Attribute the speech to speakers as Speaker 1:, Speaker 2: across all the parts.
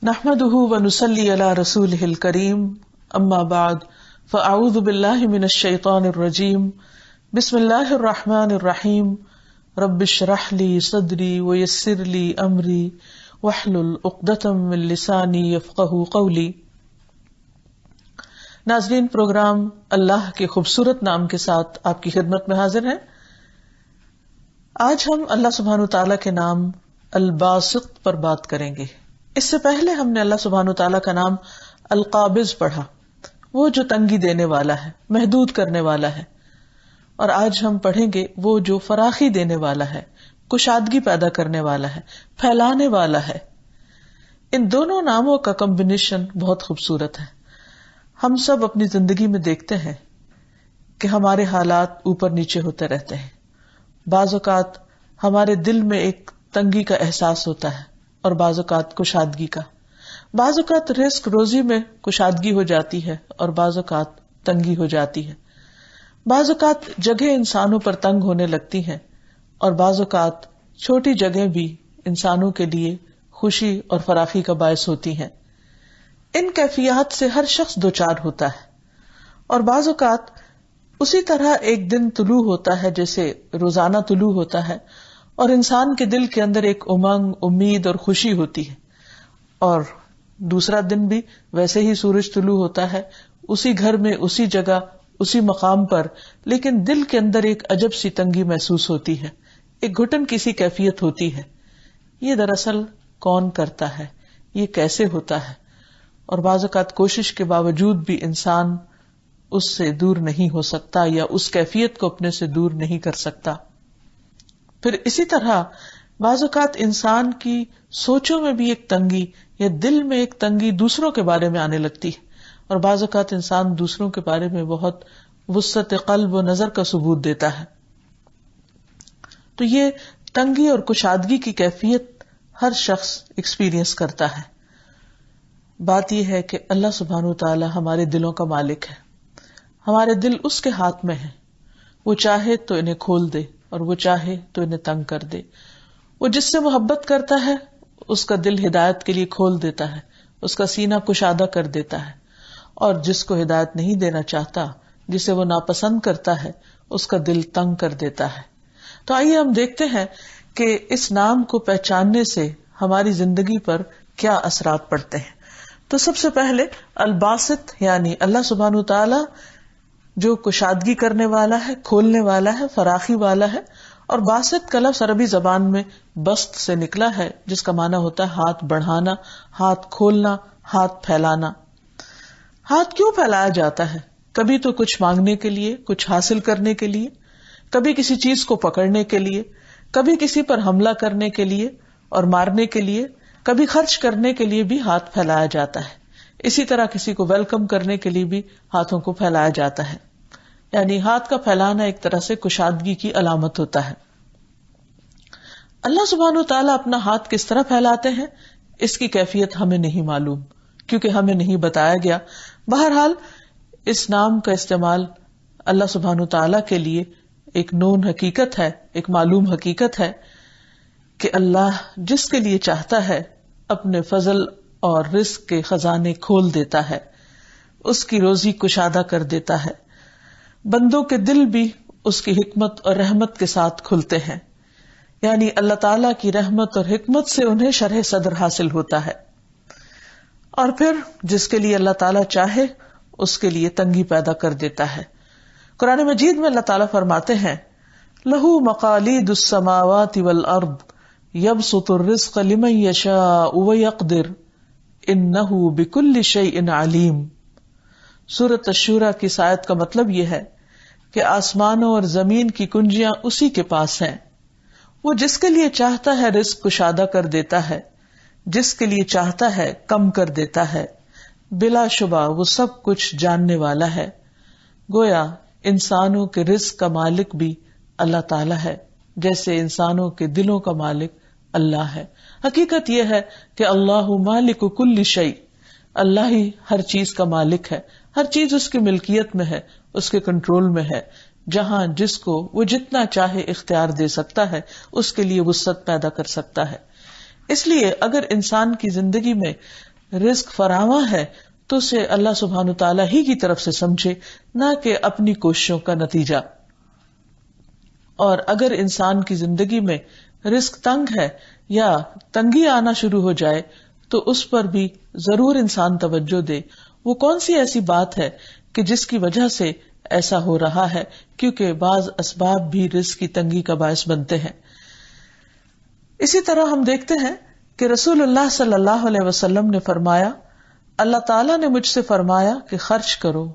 Speaker 1: نحمده ونصلي على رسوله الكريم اما بعد فاعوذ بالله من الشيطان الرجيم بسم الله الرحمن الرحيم رب اشرح لي صدري ويسر لي امري واحلل عقدة من لساني يفقهوا قولي۔ ناظرین، پروگرام اللہ کے خوبصورت نام کے ساتھ آپ کی خدمت میں حاضر ہے۔ آج ہم اللہ سبحانہ تعالیٰ کے نام الباسط پر بات کریں گے۔ اس سے پہلے ہم نے اللہ سبحانہ تعالیٰ کا نام القابض پڑھا، وہ جو تنگی دینے والا ہے، محدود کرنے والا ہے، اور آج ہم پڑھیں گے وہ جو فراخی دینے والا ہے، کشادگی پیدا کرنے والا ہے، پھیلانے والا ہے۔ ان دونوں ناموں کا کمبینیشن بہت خوبصورت ہے۔ ہم سب اپنی زندگی میں دیکھتے ہیں کہ ہمارے حالات اوپر نیچے ہوتے رہتے ہیں۔ بعض اوقات ہمارے دل میں ایک تنگی کا احساس ہوتا ہے اور بعض اوقات کشادگی کا، بعض اوقات رزق روزی میں کشادگی ہو جاتی ہے اور بعض اوقات تنگی ہو جاتی ہے، بعض اوقات جگہ انسانوں پر تنگ ہونے لگتی ہیں اور بعض اوقات چھوٹی جگہ بھی انسانوں کے لیے خوشی اور فراخی کا باعث ہوتی ہیں۔ ان کیفیات سے ہر شخص دوچار ہوتا ہے، اور بعض اوقات اسی طرح ایک دن طلوع ہوتا ہے جیسے روزانہ طلوع ہوتا ہے، اور انسان کے دل کے اندر ایک امنگ، امید اور خوشی ہوتی ہے، اور دوسرا دن بھی ویسے ہی سورج طلوع ہوتا ہے، اسی گھر میں، اسی جگہ، اسی مقام پر، لیکن دل کے اندر ایک عجب سی تنگی محسوس ہوتی ہے، ایک گھٹن کی سی کیفیت ہوتی ہے۔ یہ دراصل کون کرتا ہے؟ یہ کیسے ہوتا ہے؟ اور بعض اوقات کوشش کے باوجود بھی انسان اس سے دور نہیں ہو سکتا یا اس کیفیت کو اپنے سے دور نہیں کر سکتا۔ پھر اسی طرح بعض اوقات انسان کی سوچوں میں بھی ایک تنگی یا دل میں ایک تنگی دوسروں کے بارے میں آنے لگتی ہے، اور بعض اوقات انسان دوسروں کے بارے میں بہت وسعت قلب و نظر کا ثبوت دیتا ہے۔ تو یہ تنگی اور کشادگی کی کیفیت ہر شخص ایکسپیرینس کرتا ہے۔ بات یہ ہے کہ اللہ سبحانہ وتعالی ہمارے دلوں کا مالک ہے، ہمارے دل اس کے ہاتھ میں ہیں۔ وہ چاہے تو انہیں کھول دے اور وہ چاہے تو انہیں تنگ کر دے۔ وہ جس سے محبت کرتا ہے اس کا دل ہدایت کے لیے کھول دیتا ہے، اس کا سینہ کشادہ کر دیتا ہے، اور جس کو ہدایت نہیں دینا چاہتا، جسے وہ ناپسند کرتا ہے، اس کا دل تنگ کر دیتا ہے۔ تو آئیے ہم دیکھتے ہیں کہ اس نام کو پہچاننے سے ہماری زندگی پر کیا اثرات پڑتے ہیں۔ تو سب سے پہلے الباسط، یعنی اللہ سبحانہ تعالی جو کشادگی کرنے والا ہے، کھولنے والا ہے، فراخی والا ہے۔ اور باسط کا لفظ عربی زبان میں بسط سے نکلا ہے، جس کا معنی ہوتا ہے ہاتھ بڑھانا، ہاتھ کھولنا، ہاتھ پھیلانا۔ ہاتھ کیوں پھیلایا جاتا ہے؟ کبھی تو کچھ مانگنے کے لیے، کچھ حاصل کرنے کے لیے، کبھی کسی چیز کو پکڑنے کے لیے، کبھی کسی پر حملہ کرنے کے لیے اور مارنے کے لیے، کبھی خرچ کرنے کے لیے بھی ہاتھ پھیلایا جاتا ہے۔ اسی طرح کسی کو ویلکم کرنے کے لیے بھی ہاتھوں کو پھیلایا جاتا ہے۔ یعنی ہاتھ کا پھیلانا ایک طرح سے کشادگی کی علامت ہوتا ہے۔ اللہ سبحانہ وتعالیٰ اپنا ہاتھ کس طرح پھیلاتے ہیں، اس کی کیفیت ہمیں نہیں معلوم، کیونکہ ہمیں نہیں بتایا گیا۔ بہرحال اس نام کا استعمال اللہ سبحانہ وتعالیٰ کے لیے ایک نون حقیقت ہے، ایک معلوم حقیقت ہے کہ اللہ جس کے لیے چاہتا ہے اپنے فضل اور رزق کے خزانے کھول دیتا ہے، اس کی روزی کشادہ کر دیتا ہے۔ بندوں کے دل بھی اس کی حکمت اور رحمت کے ساتھ کھلتے ہیں، یعنی اللہ تعالیٰ کی رحمت اور حکمت سے انہیں شرح صدر حاصل ہوتا ہے، اور پھر جس کے لیے اللہ تعالیٰ چاہے اس کے لیے تنگی پیدا کر دیتا ہے۔ قرآن مجید میں اللہ تعالیٰ فرماتے ہیں لَهُ مَقَالِيدُ السَّمَاوَاتِ وَالْأَرْضِ يَبْسُطُ الرِّزْقَ لِمَن يَشَاءُ وَيَقْدِرُ إِنَّهُ بِكُلِّ شَيْءٍ عَلِيمٌ۔ سورۃ الشورى کی اس آیت کا مطلب یہ ہے کہ آسمانوں اور زمین کی کنجیاں اسی کے پاس ہیں، وہ جس کے لیے چاہتا ہے رزق کشادہ کر دیتا ہے، جس کے لیے چاہتا ہے کم کر دیتا ہے، بلا شبہ وہ سب کچھ جاننے والا ہے۔ گویا انسانوں کے رزق کا مالک بھی اللہ تعالیٰ ہے، جیسے انسانوں کے دلوں کا مالک اللہ ہے۔ حقیقت یہ ہے کہ اللہ مالک کل شیء، اللہ ہی ہر چیز کا مالک ہے، ہر چیز اس کی ملکیت میں ہے، اس کے کنٹرول میں ہے۔ جہاں جس کو وہ جتنا چاہے اختیار دے سکتا ہے، اس کے لیے وسعت پیدا کر سکتا ہے۔ اس لیے اگر انسان کی زندگی میں رزق فراواں ہے تو اسے اللہ سبحانہ تعالیٰ ہی کی طرف سے سمجھے، نہ کہ اپنی کوششوں کا نتیجہ۔ اور اگر انسان کی زندگی میں رزق تنگ ہے یا تنگی آنا شروع ہو جائے تو اس پر بھی ضرور انسان توجہ دے۔ وہ کون سی ایسی بات ہے کہ جس کی وجہ سے ایسا ہو رہا ہے، کیونکہ بعض اسباب بھی رزق کی تنگی کا باعث بنتے ہیں۔ اسی طرح ہم دیکھتے ہیں کہ رسول اللہ صلی اللہ علیہ وسلم نے فرمایا، اللہ تعالیٰ نے مجھ سے فرمایا کہ خرچ کرو،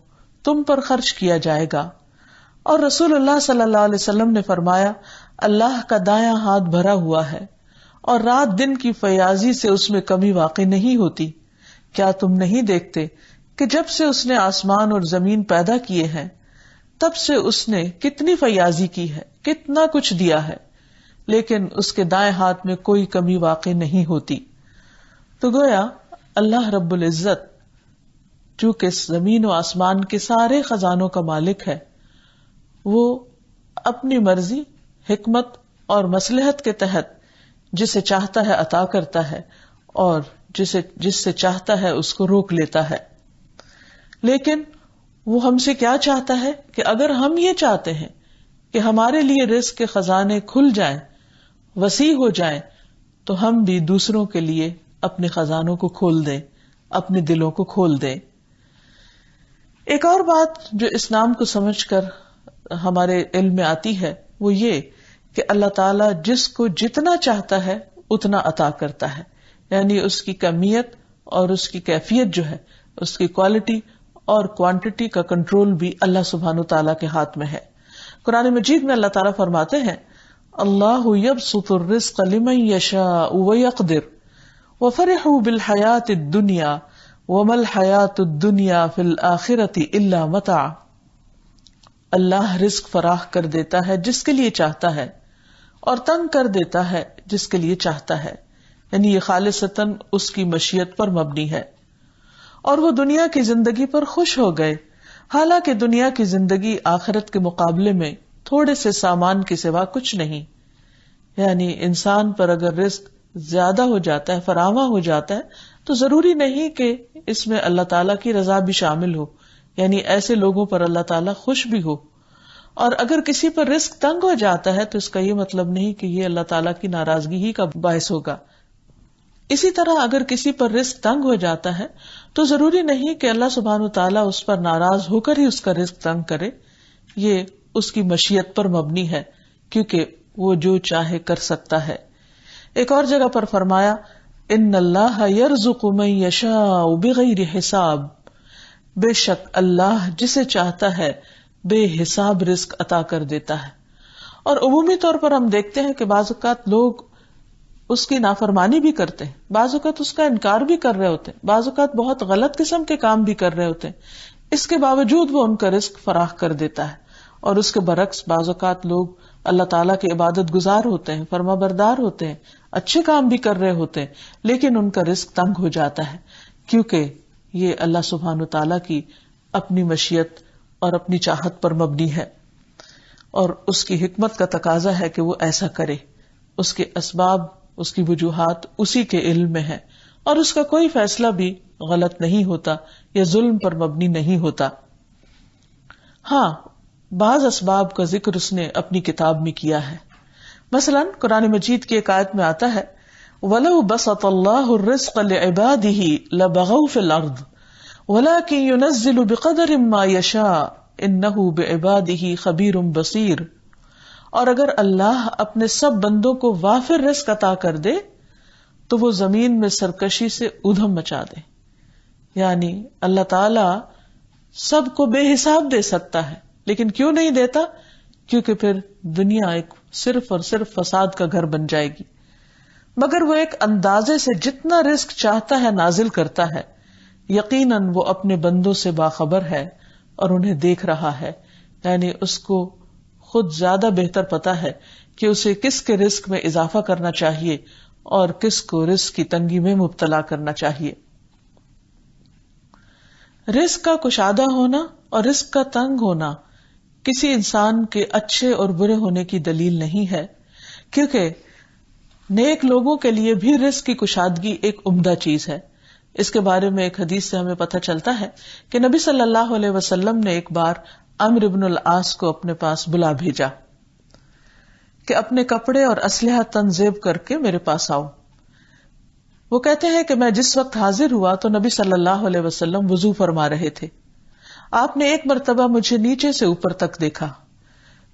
Speaker 1: تم پر خرچ کیا جائے گا۔ اور رسول اللہ صلی اللہ علیہ وسلم نے فرمایا، اللہ کا دایاں ہاتھ بھرا ہوا ہے اور رات دن کی فیاضی سے اس میں کمی واقع نہیں ہوتی۔ کیا تم نہیں دیکھتے کہ جب سے اس نے آسمان اور زمین پیدا کیے ہیں تب سے اس نے کتنی فیاضی کی ہے، کتنا کچھ دیا ہے، لیکن اس کے دائیں ہاتھ میں کوئی کمی واقع نہیں ہوتی۔ تو گویا اللہ رب العزت چونکہ زمین و آسمان کے سارے خزانوں کا مالک ہے، وہ اپنی مرضی، حکمت اور مصلحت کے تحت جسے چاہتا ہے عطا کرتا ہے اور جس سے چاہتا ہے اس کو روک لیتا ہے۔ لیکن وہ ہم سے کیا چاہتا ہے کہ اگر ہم یہ چاہتے ہیں کہ ہمارے لیے رزق کے خزانے کھل جائیں، وسیع ہو جائیں، تو ہم بھی دوسروں کے لیے اپنے خزانوں کو کھول دیں، اپنے دلوں کو کھول دیں۔ ایک اور بات جو اسلام کو سمجھ کر ہمارے علم میں آتی ہے وہ یہ کہ اللہ تعالیٰ جس کو جتنا چاہتا ہے اتنا عطا کرتا ہے، یعنی اس کی کمیت اور اس کی کیفیت جو ہے، اس کی کوالٹی اور کوانٹٹی کا کنٹرول بھی اللہ سبحانہ تعالیٰ کے ہاتھ میں ہے۔ قرآن مجید میں اللہ تعالیٰ فرماتے ہیں، اللہ یبسط الرزق لمن یشاء ویقدر وفرحوا بالحیاۃ الدنیا وما الحیاۃ الدنیا فی الآخرۃ الا متاع۔ اللہ رزق فراخ کر دیتا ہے جس کے لیے چاہتا ہے اور تنگ کر دیتا ہے جس کے لیے چاہتا ہے، یعنی یہ خالصتاً اس کی مشیت پر مبنی ہے۔ اور وہ دنیا کی زندگی پر خوش ہو گئے، حالانکہ دنیا کی زندگی آخرت کے مقابلے میں تھوڑے سے سامان کے سوا کچھ نہیں۔ یعنی انسان پر اگر رزق زیادہ ہو جاتا ہے، فراواں ہو جاتا ہے، تو ضروری نہیں کہ اس میں اللہ تعالیٰ کی رضا بھی شامل ہو، یعنی ایسے لوگوں پر اللہ تعالیٰ خوش بھی ہو۔ اور اگر کسی پر رزق تنگ ہو جاتا ہے تو اس کا یہ مطلب نہیں کہ یہ اللہ تعالیٰ کی ناراضگی ہی کا باعث ہوگا۔ اسی طرح اگر کسی پر رزق تنگ ہو جاتا ہے تو ضروری نہیں کہ اللہ سبحانہ تعالیٰ اس پر ناراض ہو کر ہی اس کا رزق تنگ کرے، یہ اس کی مشیت پر مبنی ہے، کیونکہ وہ جو چاہے کر سکتا ہے۔ ایک اور جگہ پر فرمایا، ان اللہ یرزق من یشاء بغیر حساب، بے شک اللہ جسے چاہتا ہے بے حساب رزق عطا کر دیتا ہے۔ اور عمومی طور پر ہم دیکھتے ہیں کہ بعض اوقات لوگ اس کی نافرمانی بھی کرتے ہیں، بعض اوقات اس کا انکار بھی کر رہے ہوتے ہیں، بعض اوقات بہت غلط قسم کے کام بھی کر رہے ہوتے ہیں، اس کے باوجود وہ ان کا رزق فراخ کر دیتا ہے۔ اور اس کے برعکس بعض اوقات لوگ اللہ تعالیٰ کے عبادت گزار ہوتے ہیں، فرما بردار ہوتے ہیں، اچھے کام بھی کر رہے ہوتے ہیں، لیکن ان کا رزق تنگ ہو جاتا ہے، کیونکہ یہ اللہ سبحانہ تعالیٰ کی اپنی مشیت اور اپنی چاہت پر مبنی ہے، اور اس کی حکمت کا تقاضا ہے کہ وہ ایسا کرے۔ اس کے اسباب، اس کی وجوہات اسی کے علم میں ہے، اور اس کا کوئی فیصلہ بھی غلط نہیں ہوتا یا ظلم پر مبنی نہیں ہوتا۔ ہاں، بعض اسباب کا ذکر اس نے اپنی کتاب میں کیا ہے۔ مثلا قرآن مجید کی ایک آیت میں آتا ہے، وَلَوْ بَسَطَ اللَّهُ الرِّزْقَ لِعِبَادِهِ لَبَغَوْا فِي الْأَرْضِ وَلَكِنْ يُنَزِّلُ بِقَدَرٍ مَا يَشَاءُ إِنَّهُ بِعِبَادِهِ خَبِيرٌ بَصِيرٌ۔ اور اگر اللہ اپنے سب بندوں کو وافر رزق عطا کر دے تو وہ زمین میں سرکشی سے ادھم مچا دے، یعنی اللہ تعالی سب کو بے حساب دے سکتا ہے، لیکن کیوں نہیں دیتا؟ کیونکہ پھر دنیا ایک صرف اور صرف فساد کا گھر بن جائے گی۔ مگر وہ ایک اندازے سے جتنا رزق چاہتا ہے نازل کرتا ہے، یقیناً وہ اپنے بندوں سے باخبر ہے اور انہیں دیکھ رہا ہے، یعنی اس کو خود زیادہ بہتر پتا ہے کہ اسے کس کے رزق میں اضافہ کرنا چاہیے اور کس کو رزق کی تنگی میں مبتلا کرنا چاہیے۔ رزق کا کشادہ ہونا اور رزق کا تنگ ہونا کسی انسان کے اچھے اور برے ہونے کی دلیل نہیں ہے، کیونکہ نیک لوگوں کے لیے بھی رزق کی کشادگی ایک عمدہ چیز ہے، اس کے بارے میں ایک حدیث سے ہمیں پتہ چلتا ہے کہ نبی صلی اللہ علیہ وسلم نے ایک بار عمرو بن العاص کو اپنے پاس بلا بھیجا کہ اپنے کپڑے اور اسلحہ تنظیم کر کے میرے پاس آؤ. وہ کہتے ہیں کہ میں جس وقت حاضر ہوا تو نبی صلی اللہ علیہ وسلم وضو فرما رہے تھے. آپ نے ایک مرتبہ مجھے نیچے سے اوپر تک دیکھا،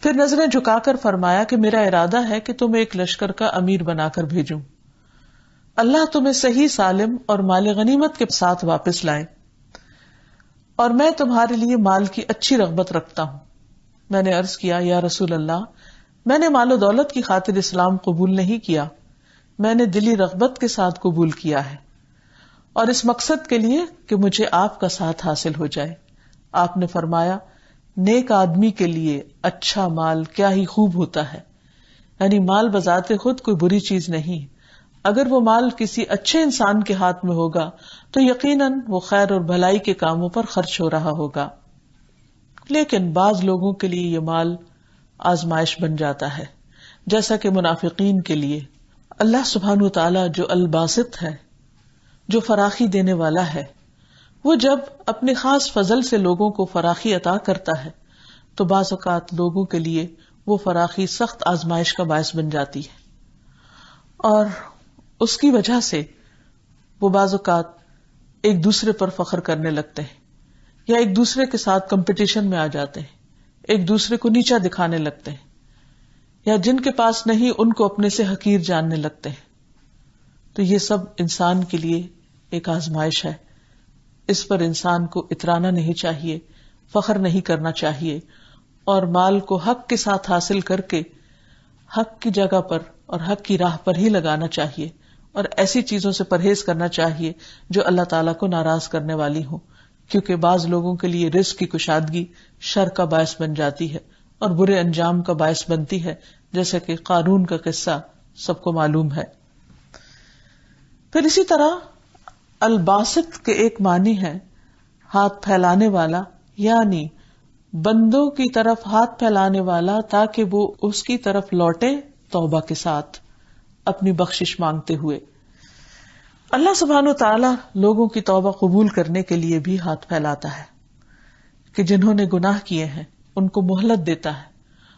Speaker 1: پھر نظریں جھکا کر فرمایا کہ میرا ارادہ ہے کہ تمہیں ایک لشکر کا امیر بنا کر بھیجوں. اللہ تمہیں صحیح سالم اور مال غنیمت کے ساتھ واپس لائے، اور میں تمہارے لیے مال کی اچھی رغبت رکھتا ہوں. میں نے عرض کیا، یا رسول اللہ، میں نے مال و دولت کی خاطر اسلام قبول نہیں کیا، میں نے دلی رغبت کے ساتھ قبول کیا ہے، اور اس مقصد کے لیے کہ مجھے آپ کا ساتھ حاصل ہو جائے. آپ نے فرمایا، نیک آدمی کے لیے اچھا مال کیا ہی خوب ہوتا ہے. یعنی مال بذات خود کوئی بری چیز نہیں، اگر وہ مال کسی اچھے انسان کے ہاتھ میں ہوگا تو یقیناً وہ خیر اور بھلائی کے کاموں پر خرچ ہو رہا ہوگا. لیکن بعض لوگوں کے لیے یہ مال آزمائش بن جاتا ہے، جیسا کہ منافقین کے لیے. اللہ سبحانہ وتعالی جو الباسط ہے، جو فراخی دینے والا ہے، وہ جب اپنے خاص فضل سے لوگوں کو فراخی عطا کرتا ہے تو بعض اوقات لوگوں کے لیے وہ فراخی سخت آزمائش کا باعث بن جاتی ہے، اور اس کی وجہ سے وہ بعض اوقات ایک دوسرے پر فخر کرنے لگتے ہیں، یا ایک دوسرے کے ساتھ کمپٹیشن میں آ جاتے ہیں، ایک دوسرے کو نیچا دکھانے لگتے ہیں، یا جن کے پاس نہیں ان کو اپنے سے حقیر جاننے لگتے ہیں. تو یہ سب انسان کے لیے ایک آزمائش ہے. اس پر انسان کو اترانا نہیں چاہیے، فخر نہیں کرنا چاہیے، اور مال کو حق کے ساتھ حاصل کر کے حق کی جگہ پر اور حق کی راہ پر ہی لگانا چاہیے، اور ایسی چیزوں سے پرہیز کرنا چاہیے جو اللہ تعالیٰ کو ناراض کرنے والی ہوں، کیونکہ بعض لوگوں کے لیے رزق کی کشادگی شر کا باعث بن جاتی ہے اور برے انجام کا باعث بنتی ہے، جیسے کہ قارون کا قصہ سب کو معلوم ہے. پھر اسی طرح الباسط کے ایک معنی ہے ہاتھ پھیلانے والا، یعنی بندوں کی طرف ہاتھ پھیلانے والا تاکہ وہ اس کی طرف لوٹے توبہ کے ساتھ، اپنی بخشش مانگتے ہوئے. اللہ سبحانہ و تعالی لوگوں کی توبہ قبول کرنے کے لیے بھی ہاتھ پھیلاتا ہے کہ جنہوں نے گناہ کیے ہیں ان کو مہلت دیتا ہے،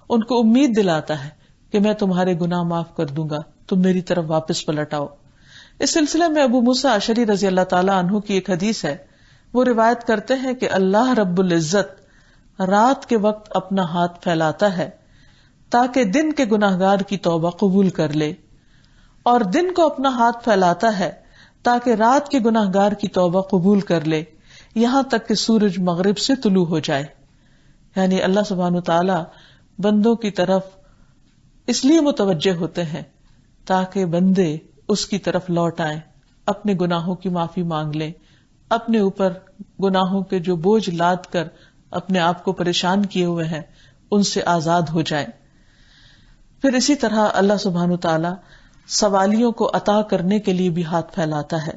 Speaker 1: ان کو امید دلاتا ہے کہ میں تمہارے گناہ معاف کر دوں گا، تم میری طرف واپس پلٹ آؤ. اس سلسلے میں ابو موسیٰ اشعری رضی اللہ تعالیٰ عنہ کی ایک حدیث ہے. وہ روایت کرتے ہیں کہ اللہ رب العزت رات کے وقت اپنا ہاتھ پھیلاتا ہے تاکہ دن کے گناہگار کی توبہ قبول کر لے، اور دن کو اپنا ہاتھ پھیلاتا ہے تاکہ رات کے گناہگار کی توبہ قبول کر لے، یہاں تک کہ سورج مغرب سے طلوع ہو جائے. یعنی اللہ سبحانہ تعالی بندوں کی طرف اس لیے متوجہ ہوتے ہیں تاکہ بندے اس کی طرف لوٹ آئیں، اپنے گناہوں کی معافی مانگ لیں، اپنے اوپر گناہوں کے جو بوجھ لاد کر اپنے آپ کو پریشان کیے ہوئے ہیں ان سے آزاد ہو جائیں. پھر اسی طرح اللہ سبحانہ تعالی سوالیوں کو عطا کرنے کے لیے بھی ہاتھ پھیلاتا ہے.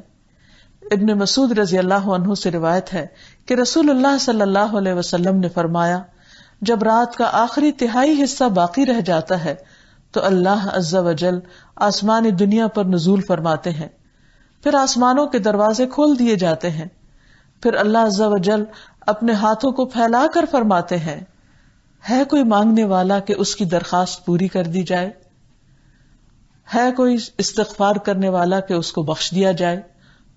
Speaker 1: ابن مسعود رضی اللہ عنہ سے روایت ہے کہ رسول اللہ صلی اللہ علیہ وسلم نے فرمایا، جب رات کا آخری تہائی حصہ باقی رہ جاتا ہے تو اللہ عز و جل آسمان دنیا پر نزول فرماتے ہیں، پھر آسمانوں کے دروازے کھول دیے جاتے ہیں، پھر اللہ عز و جل اپنے ہاتھوں کو پھیلا کر فرماتے ہیں، ہے کوئی مانگنے والا کہ اس کی درخواست پوری کر دی جائے، ہے کوئی استغفار کرنے والا کہ اس کو بخش دیا جائے.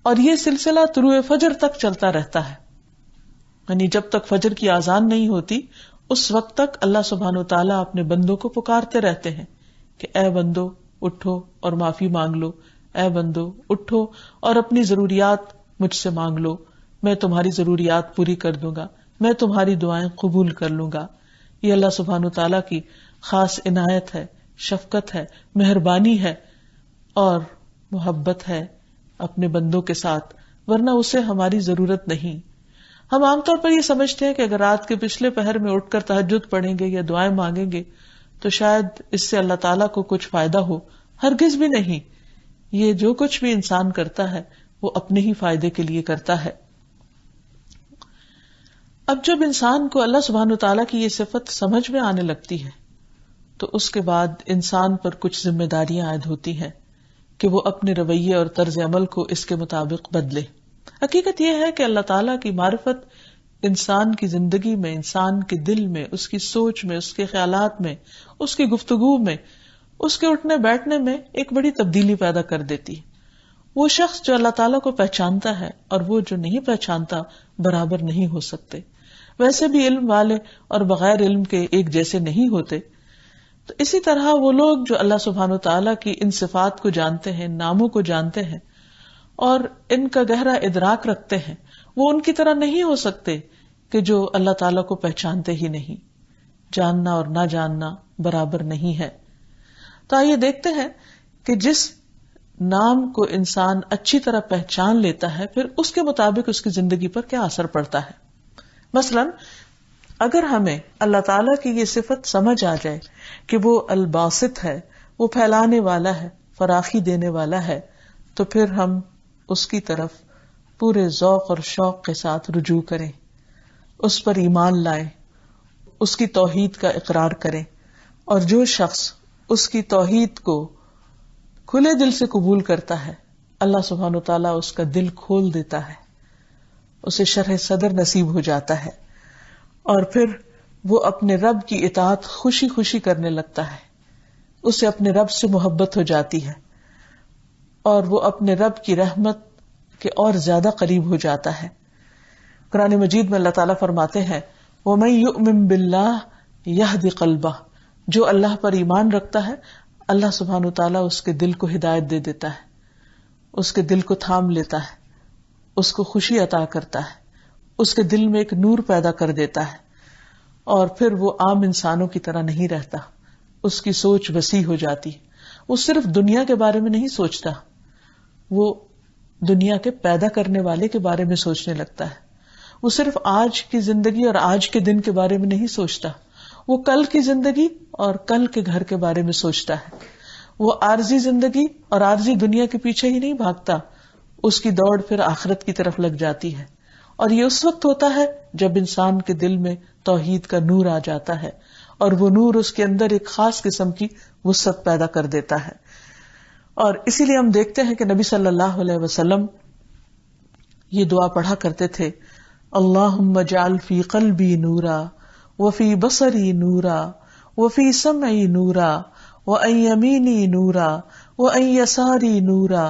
Speaker 1: اور یہ سلسلہ طلوع فجر تک چلتا رہتا ہے، یعنی جب تک فجر کی اذان نہیں ہوتی اس وقت تک اللہ سبحانہ و تعالیٰ اپنے بندوں کو پکارتے رہتے ہیں کہ اے بندو اٹھو اور معافی مانگ لو، اے بندو اٹھو اور اپنی ضروریات مجھ سے مانگ لو، میں تمہاری ضروریات پوری کر دوں گا، میں تمہاری دعائیں قبول کر لوں گا. یہ اللہ سبحانہ و تعالیٰ کی خاص عنایت ہے، شفقت ہے، مہربانی ہے اور محبت ہے اپنے بندوں کے ساتھ، ورنہ اسے ہماری ضرورت نہیں. ہم عام طور پر یہ سمجھتے ہیں کہ اگر رات کے پچھلے پہر میں اٹھ کر تہجد پڑھیں گے یا دعائیں مانگیں گے تو شاید اس سے اللہ تعالیٰ کو کچھ فائدہ ہو. ہرگز بھی نہیں. یہ جو کچھ بھی انسان کرتا ہے وہ اپنے ہی فائدے کے لیے کرتا ہے. اب جب انسان کو اللہ سبحانہ تعالیٰ کی یہ صفت سمجھ میں آنے لگتی ہے تو اس کے بعد انسان پر کچھ ذمہ داریاں عائد ہوتی ہیں کہ وہ اپنے رویے اور طرز عمل کو اس کے مطابق بدلے. حقیقت یہ ہے کہ اللہ تعالیٰ کی معرفت انسان کی زندگی میں، انسان کے دل میں، اس کی سوچ میں، اس کے خیالات میں، اس کی گفتگو میں، اس کے اٹھنے بیٹھنے میں ایک بڑی تبدیلی پیدا کر دیتی ہے. وہ شخص جو اللہ تعالیٰ کو پہچانتا ہے اور وہ جو نہیں پہچانتا برابر نہیں ہو سکتے. ویسے بھی علم والے اور بغیر علم کے ایک جیسے نہیں ہوتے. تو اسی طرح وہ لوگ جو اللہ سبحانہ وتعالیٰ کی ان صفات کو جانتے ہیں، ناموں کو جانتے ہیں اور ان کا گہرا ادراک رکھتے ہیں، وہ ان کی طرح نہیں ہو سکتے کہ جو اللہ تعالیٰ کو پہچانتے ہی نہیں. جاننا اور نہ جاننا برابر نہیں ہے. تو آئیے دیکھتے ہیں کہ جس نام کو انسان اچھی طرح پہچان لیتا ہے پھر اس کے مطابق اس کی زندگی پر کیا اثر پڑتا ہے. مثلا اگر ہمیں اللہ تعالیٰ کی یہ صفت سمجھ آ جائے کہ وہ الباسط ہے، وہ پھیلانے والا ہے، فراخی دینے والا ہے، تو پھر ہم اس کی طرف پورے ذوق اور شوق کے ساتھ رجوع کریں، اس پر ایمان لائیں، اس کی توحید کا اقرار کریں. اور جو شخص اس کی توحید کو کھلے دل سے قبول کرتا ہے، اللہ سبحانہ و تعالیٰ اس کا دل کھول دیتا ہے، اسے شرح صدر نصیب ہو جاتا ہے، اور پھر وہ اپنے رب کی اطاعت خوشی خوشی کرنے لگتا ہے. اسے اپنے رب سے محبت ہو جاتی ہے اور وہ اپنے رب کی رحمت کے اور زیادہ قریب ہو جاتا ہے. قرآن مجید میں اللہ تعالیٰ فرماتے ہیں وَمَن يُؤْمِن بِاللَّهِ يَهْدِ قَلْبَهُ، جو اللہ پر ایمان رکھتا ہے اللہ سبحانہ وتعالیٰ اس کے دل کو ہدایت دے دیتا ہے، اس کے دل کو تھام لیتا ہے، اس کو خوشی عطا کرتا ہے، اس کے دل میں ایک نور پیدا کر دیتا ہے، اور پھر وہ عام انسانوں کی طرح نہیں رہتا. اس کی سوچ وسیع ہو جاتی. وہ صرف دنیا کے بارے میں نہیں سوچتا، وہ دنیا کے پیدا کرنے والے کے بارے میں سوچنے لگتا ہے. وہ صرف آج کی زندگی اور آج کے دن کے بارے میں نہیں سوچتا، وہ کل کی زندگی اور کل کے گھر کے بارے میں سوچتا ہے. وہ عارضی زندگی اور عارضی دنیا کے پیچھے ہی نہیں بھاگتا، اس کی دوڑ پھر آخرت کی طرف لگ جاتی ہے. اور یہ اس وقت ہوتا ہے جب انسان کے دل میں توحید کا نور آ جاتا ہے اور وہ نور اس کے اندر ایک خاص قسم کی وسعت پیدا کر دیتا ہے. اور اسی لیے ہم دیکھتے ہیں کہ نبی صلی اللہ علیہ وسلم یہ دعا پڑھا کرتے تھے اللہم اجعل فی قلبی نورا وفی بصری نورا وفی سمعی نورا وعن یمینی نورا وعن یساری نورا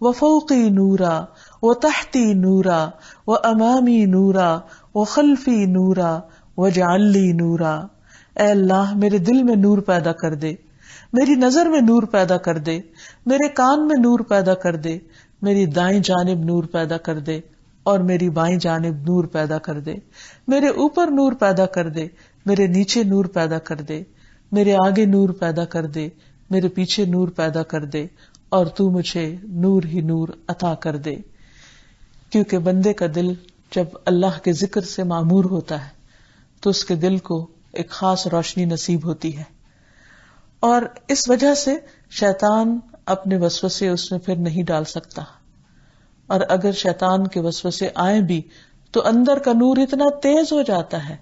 Speaker 1: وفوقی نورا وتحتی نورا وامامی نورا وخلفی نورا واجعل لی نورا. اے اللہ میرے دل میں نور پیدا کر دے، میری نظر میں نور پیدا کر دے، میرے کان میں نور پیدا کر دے، میری دائیں جانب نور پیدا کر دے اور میری بائیں جانب نور پیدا کر دے، میرے اوپر نور پیدا کر دے، میرے نیچے نور پیدا کر دے، میرے آگے نور پیدا کر دے، میرے پیچھے نور پیدا کر دے، اور تو مجھے نور ہی نور عطا کر دے. کیونکہ بندے کا دل جب اللہ کے ذکر سے معمور ہوتا ہے تو اس کے دل کو ایک خاص روشنی نصیب ہوتی ہے، اور اس وجہ سے شیطان اپنے وسوسے اس میں پھر نہیں ڈال سکتا. اور اگر شیطان کے وسوسے آئیں بھی تو اندر کا نور اتنا تیز ہو جاتا ہے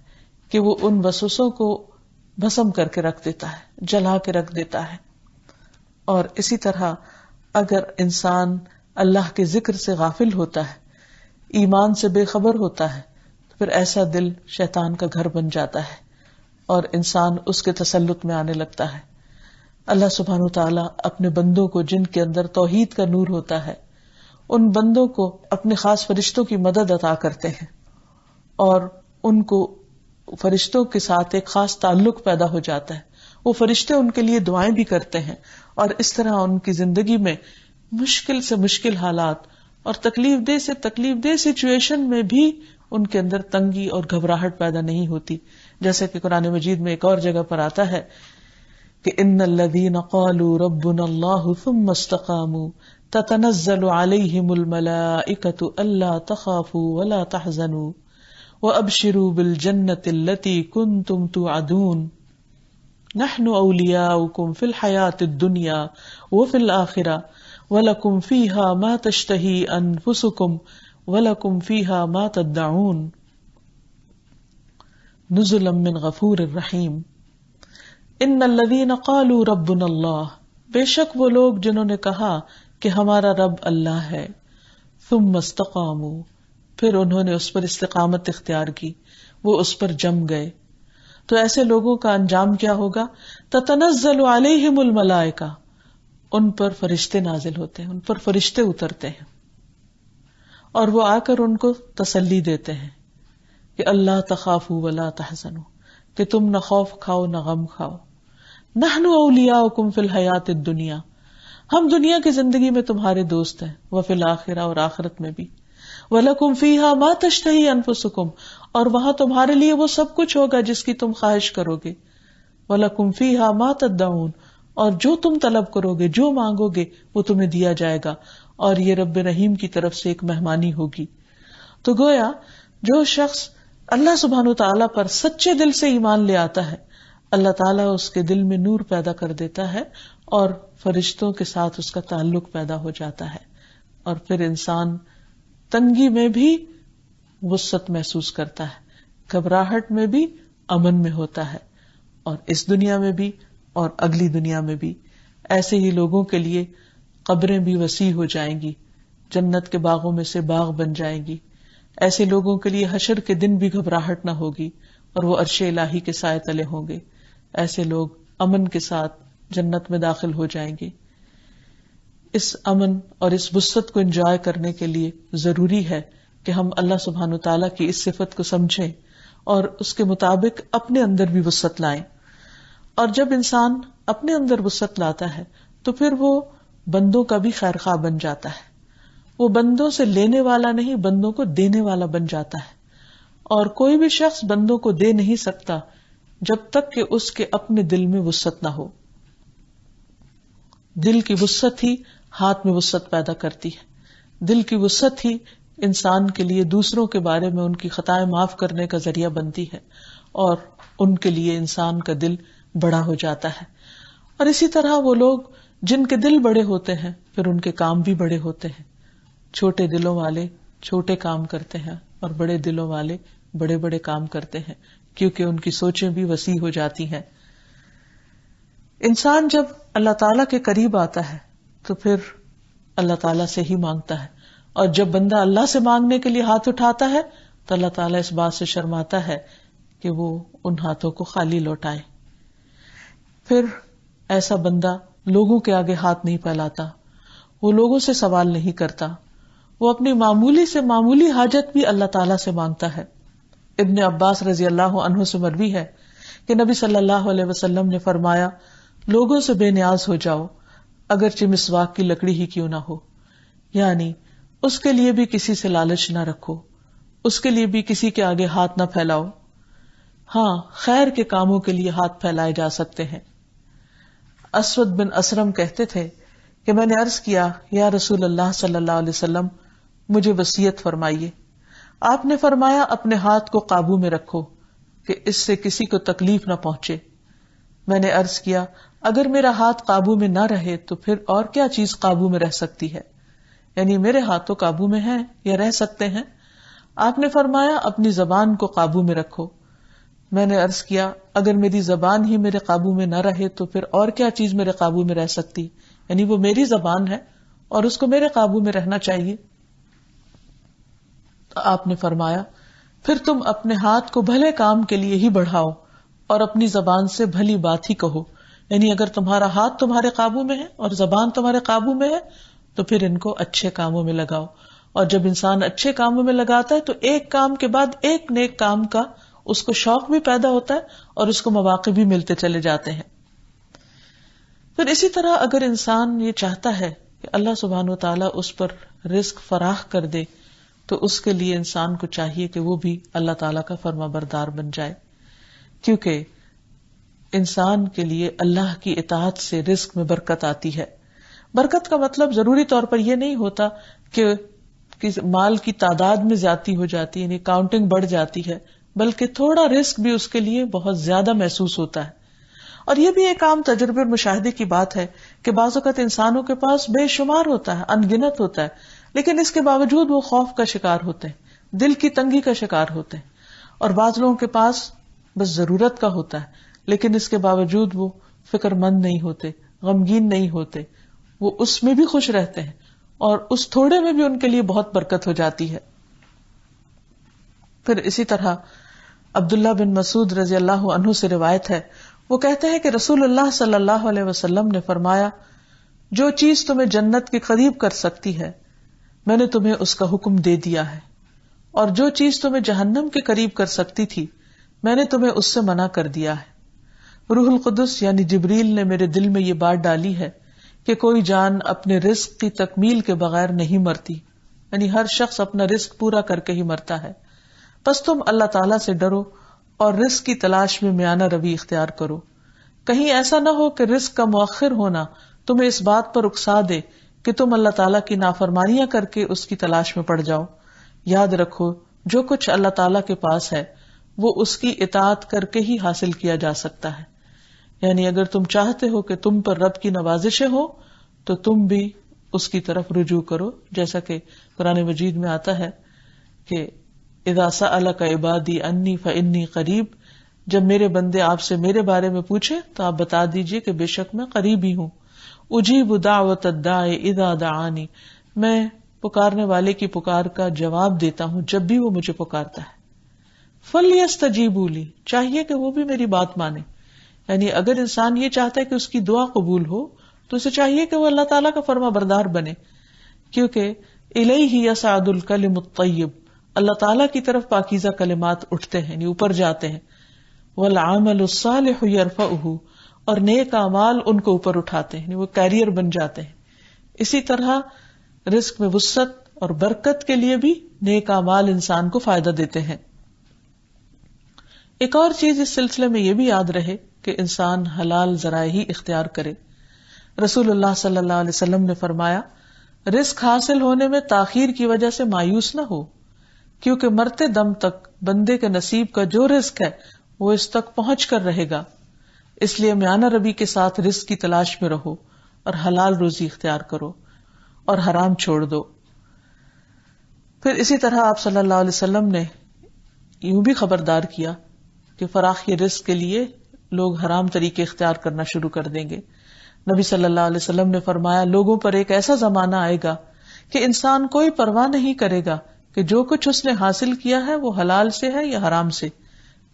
Speaker 1: کہ وہ ان وسوسوں کو بھسم کر کے رکھ دیتا ہے، جلا کے رکھ دیتا ہے. اور اسی طرح اگر انسان اللہ کے ذکر سے غافل ہوتا ہے، ایمان سے بے خبر ہوتا ہے، تو پھر ایسا دل شیطان کا گھر بن جاتا ہے اور انسان اس کے تسلط میں آنے لگتا ہے. اللہ سبحانہ وتعالیٰ اپنے بندوں کو جن کے اندر توحید کا نور ہوتا ہے ان بندوں کو اپنے خاص فرشتوں کی مدد عطا کرتے ہیں اور ان کو فرشتوں کے ساتھ ایک خاص تعلق پیدا ہو جاتا ہے. وہ فرشتے ان کے لیے دعائیں بھی کرتے ہیں اور اس طرح ان کی زندگی میں مشکل سے مشکل حالات اور تکلیف دہ سچویشن میں بھی ان کے اندر تنگی اور گھبراہٹ پیدا نہیں ہوتی. جیسے کہ قرآن مجید میں ایک اور جگہ پر آتا ہے کہ ان الذین قالوا ربنا اللہ ثم استقاموا تتنزل علیہم الملائکۃ الا تخافوا ولا تحزنوا وابشروا بالجنۃ التی کنتم توعدون نحن اولیاؤکم فی الحیاۃ الدنیا وفی الآخرہ وَلَكُمْ فِيهَا مَا تَشْتَهِي أَنفُسُكُمْ وَلَكُمْ فِيهَا مَا تَدَّعُونَ نُزُلًا مِّن غَفُورٍ رَّحِيمٍ. إِنَّ الَّذِينَ قَالُوا رَبُّنَا اللَّهُ، بے شک وہ لوگ جنہوں نے کہا کہ ہمارا رب اللہ ہے، ثم استقاموا، پھر انہوں نے اس پر استقامت اختیار کی، وہ اس پر جم گئے، تو ایسے لوگوں کا انجام کیا ہوگا؟ تتنزل علیہم الملائکہ، ان پر فرشتے نازل ہوتے ہیں، ان پر فرشتے اترتے ہیں، اور وہ آ کر ان کو تسلی دیتے ہیں کہ اللہ تخافوا ولا تحزنوا، کہ تم نہ خوف کھاؤ نہ غم کھاؤ، نحن اولیاؤکم فی الحیات الدنیا، ہم دنیا کی زندگی میں تمہارے دوست ہیں، وفی الآخرہ، اور آخرت میں بھی، وَلَكُمْ فِيهَا مَا تَشْتَهِي أَنفُسُكُمْ، اور وہاں تمہارے لیے وہ سب کچھ ہوگا جس کی تم خواہش کرو گے، وَلَكُمْ فِيهَا مَا تَدَّعُونَ، اور جو تم طلب کرو گے، جو مانگو گے، وہ تمہیں دیا جائے گا، اور یہ رب رحیم کی طرف سے ایک مہمانی ہوگی۔ تو گویا جو شخص اللہ سبحانہ وتعالیٰ پر سچے دل سے ایمان لے آتا ہے، اللہ تعالیٰ اس کے دل میں نور پیدا کر دیتا ہے، اور فرشتوں کے ساتھ اس کا تعلق پیدا ہو جاتا ہے، اور پھر انسان تنگی میں بھی وسعت محسوس کرتا ہے، گھبراہٹ میں بھی امن میں ہوتا ہے، اور اس دنیا میں بھی اور اگلی دنیا میں بھی۔ ایسے ہی لوگوں کے لیے قبریں بھی وسیع ہو جائیں گی، جنت کے باغوں میں سے باغ بن جائیں گی۔ ایسے لوگوں کے لیے حشر کے دن بھی گھبراہٹ نہ ہوگی، اور وہ عرش الہی کے سائے تلے ہوں گے۔ ایسے لوگ امن کے ساتھ جنت میں داخل ہو جائیں گے۔ اس امن اور اس وسعت کو انجوائے کرنے کے لیے ضروری ہے کہ ہم اللہ سبحانہ تعالیٰ کی اس صفت کو سمجھیں اور اس کے مطابق اپنے اندر بھی وسعت لائیں۔ اور جب انسان اپنے اندر وسعت لاتا ہے تو پھر وہ بندوں کا بھی خیر خواہ بن جاتا ہے، وہ بندوں سے لینے والا نہیں، بندوں کو دینے والا بن جاتا ہے۔ اور کوئی بھی شخص بندوں کو دے نہیں سکتا جب تک کہ اس کے اپنے دل میں وسعت نہ ہو۔ دل کی وسعت ہی ہاتھ میں وسعت پیدا کرتی ہے، دل کی وسعت ہی انسان کے لیے دوسروں کے بارے میں ان کی خطائیں معاف کرنے کا ذریعہ بنتی ہے، اور ان کے لیے انسان کا دل بڑا ہو جاتا ہے۔ اور اسی طرح وہ لوگ جن کے دل بڑے ہوتے ہیں پھر ان کے کام بھی بڑے ہوتے ہیں۔ چھوٹے دلوں والے چھوٹے کام کرتے ہیں، اور بڑے دلوں والے بڑے بڑے کام کرتے ہیں، کیونکہ ان کی سوچیں بھی وسیع ہو جاتی ہیں۔ انسان جب اللہ تعالیٰ کے قریب آتا ہے تو پھر اللہ تعالیٰ سے ہی مانگتا ہے، اور جب بندہ اللہ سے مانگنے کے لیے ہاتھ اٹھاتا ہے تو اللہ تعالیٰ اس بات سے شرماتا ہے کہ وہ ان ہاتھوں کو خالی لوٹائے۔ پھر ایسا بندہ لوگوں کے آگے ہاتھ نہیں پھیلاتا، وہ لوگوں سے سوال نہیں کرتا، وہ اپنی معمولی سے معمولی حاجت بھی اللہ تعالیٰ سے مانگتا ہے۔ ابن عباس رضی اللہ عنہ سے مروی ہے کہ نبی صلی اللہ علیہ وسلم نے فرمایا، لوگوں سے بے نیاز ہو جاؤ اگرچہ مسواک کی لکڑی ہی کیوں نہ ہو، یعنی اس کے لیے بھی کسی سے لالچ نہ رکھو، اس کے لیے بھی کسی کے آگے ہاتھ نہ پھیلاؤ۔ ہاں، خیر کے کاموں کے لیے ہاتھ پھیلائے جا سکتے ہیں۔ اسود بن اسرم کہتے تھے کہ میں نے عرض کیا، یا رسول اللہ صلی اللہ علیہ وسلم، مجھے وصیت فرمائیے۔ آپ نے فرمایا، اپنے ہاتھ کو قابو میں رکھو کہ اس سے کسی کو تکلیف نہ پہنچے۔ میں نے عرض کیا، اگر میرا ہاتھ قابو میں نہ رہے تو پھر اور کیا چیز قابو میں رہ سکتی ہے؟ یعنی میرے ہاتھ تو قابو میں ہیں یا رہ سکتے ہیں؟ آپ نے فرمایا، اپنی زبان کو قابو میں رکھو۔ میں نے عرض کیا، اگر میری زبان ہی میرے قابو میں نہ رہے تو پھر اور کیا چیز میرے قابو میں رہ سکتی؟ یعنی وہ میری زبان ہے اور اس کو میرے قابو میں رہنا چاہیے۔ تو آپ نے فرمایا، پھر تم اپنے ہاتھ کو بھلے کام کے لیے ہی بڑھاؤ اور اپنی زبان سے بھلی بات ہی کہو۔ یعنی اگر تمہارا ہاتھ تمہارے قابو میں ہے اور زبان تمہارے قابو میں ہے تو پھر ان کو اچھے کاموں میں لگاؤ۔ اور جب انسان اچھے کاموں میں لگاتا ہے تو ایک کام کے بعد ایک نیک کام کا اس کو شوق بھی پیدا ہوتا ہے اور اس کو مواقع بھی ملتے چلے جاتے ہیں۔ پھر اسی طرح اگر انسان یہ چاہتا ہے کہ اللہ سبحانہ وتعالیٰ اس پر رزق فراخ کر دے تو اس کے لیے انسان کو چاہیے کہ وہ بھی اللہ تعالیٰ کا فرما بردار بن جائے، کیونکہ انسان کے لیے اللہ کی اطاعت سے رزق میں برکت آتی ہے۔ برکت کا مطلب ضروری طور پر یہ نہیں ہوتا کہ مال کی تعداد میں زیادتی ہو جاتی ہے، یعنی کاؤنٹنگ بڑھ جاتی ہے، بلکہ تھوڑا رزق بھی اس کے لیے بہت زیادہ محسوس ہوتا ہے۔ اور یہ بھی ایک عام تجربے اور مشاہدے کی بات ہے کہ بعض اوقات انسانوں کے پاس بے شمار ہوتا ہے، ان گنت ہوتا ہے، لیکن اس کے باوجود وہ خوف کا شکار ہوتے ہیں، دل کی تنگی کا شکار ہوتے ہیں۔ اور بعض لوگوں کے پاس بس ضرورت کا ہوتا ہے، لیکن اس کے باوجود وہ فکر مند نہیں ہوتے، غمگین نہیں ہوتے، وہ اس میں بھی خوش رہتے ہیں، اور اس تھوڑے میں بھی ان کے لیے بہت برکت ہو جاتی ہے. پھر اسی طرح عبداللہ بن مسعود رضی اللہ عنہ سے روایت ہے، وہ کہتے ہیں کہ رسول اللہ صلی اللہ علیہ وسلم نے فرمایا، جو چیز تمہیں جنت کے قریب کر سکتی ہے میں نے تمہیں اس کا حکم دے دیا ہے، اور جو چیز تمہیں جہنم کے قریب کر سکتی تھی میں نے تمہیں اس سے منع کر دیا ہے. روح القدس یعنی جبریل نے میرے دل میں یہ بات ڈالی ہے کہ کوئی جان اپنے رزق کی تکمیل کے بغیر نہیں مرتی، یعنی ہر شخص اپنا رزق پورا کر کے ہی مرتا ہے. پس تم اللہ تعالیٰ سے ڈرو اور رزق کی تلاش میں میانہ روی اختیار کرو. کہیں ایسا نہ ہو کہ رزق کا مؤخر ہونا تمہیں اس بات پر اکسا دے کہ تم اللہ تعالیٰ کی نافرمانیاں کر کے اس کی تلاش میں پڑ جاؤ. یاد رکھو جو کچھ اللہ تعالیٰ کے پاس ہے وہ اس کی اطاعت کر کے ہی حاصل کیا جا سکتا ہے. یعنی اگر تم چاہتے ہو کہ تم پر رب کی نوازشیں ہو تو تم بھی اس کی طرف رجوع کرو، جیسا کہ قرآن مجید میں آتا ہے کہ اذا سألک عبادی انی فانی قریب، جب میرے بندے آپ سے میرے بارے میں پوچھے تو آپ بتا دیجئے کہ بے شک میں قریب ہی ہوں. اجیب دعوت الداعی اذا دعانی، میں پکارنے والے کی پکار کا جواب دیتا ہوں جب بھی وہ مجھے پکارتا ہے. فلیستجیبوا لی، چاہیے کہ وہ بھی میری بات مانے. یعنی اگر انسان یہ چاہتا ہے کہ اس کی دعا قبول ہو تو اسے چاہیے کہ وہ اللہ تعالیٰ کا فرما بردار بنے، کیونکہ الیہ یصعد الکلم الطیب، اللہ تعالیٰ کی طرف پاکیزہ کلمات اٹھتے ہیں، یعنی اوپر جاتے ہیں. والعمل الصالح یرفعہ، اور نیک اعمال ان کو اوپر اٹھاتے ہیں، یعنی وہ کیریئر بن جاتے ہیں. اسی طرح رزق میں وسعت اور برکت کے لیے بھی نیک اعمال انسان کو فائدہ دیتے ہیں. ایک اور چیز اس سلسلے میں یہ بھی یاد رہے کہ انسان حلال ذرائع ہی اختیار کرے. رسول اللہ صلی اللہ علیہ وسلم نے فرمایا، رزق حاصل ہونے میں تاخیر کی وجہ سے مایوس نہ ہو، کیونکہ مرتے دم تک بندے کے نصیب کا جو رزق ہے وہ اس تک پہنچ کر رہے گا. اس لیے میانہ روی کے ساتھ رزق کی تلاش میں رہو اور حلال روزی اختیار کرو اور حرام چھوڑ دو. پھر اسی طرح آپ صلی اللہ علیہ وسلم نے یوں بھی خبردار کیا کہ فراخی رزق کے لیے لوگ حرام طریقے اختیار کرنا شروع کر دیں گے. نبی صلی اللہ علیہ وسلم نے فرمایا، لوگوں پر ایک ایسا زمانہ آئے گا کہ انسان کوئی پرواہ نہیں کرے گا کہ جو کچھ اس نے حاصل کیا ہے وہ حلال سے ہے یا حرام سے،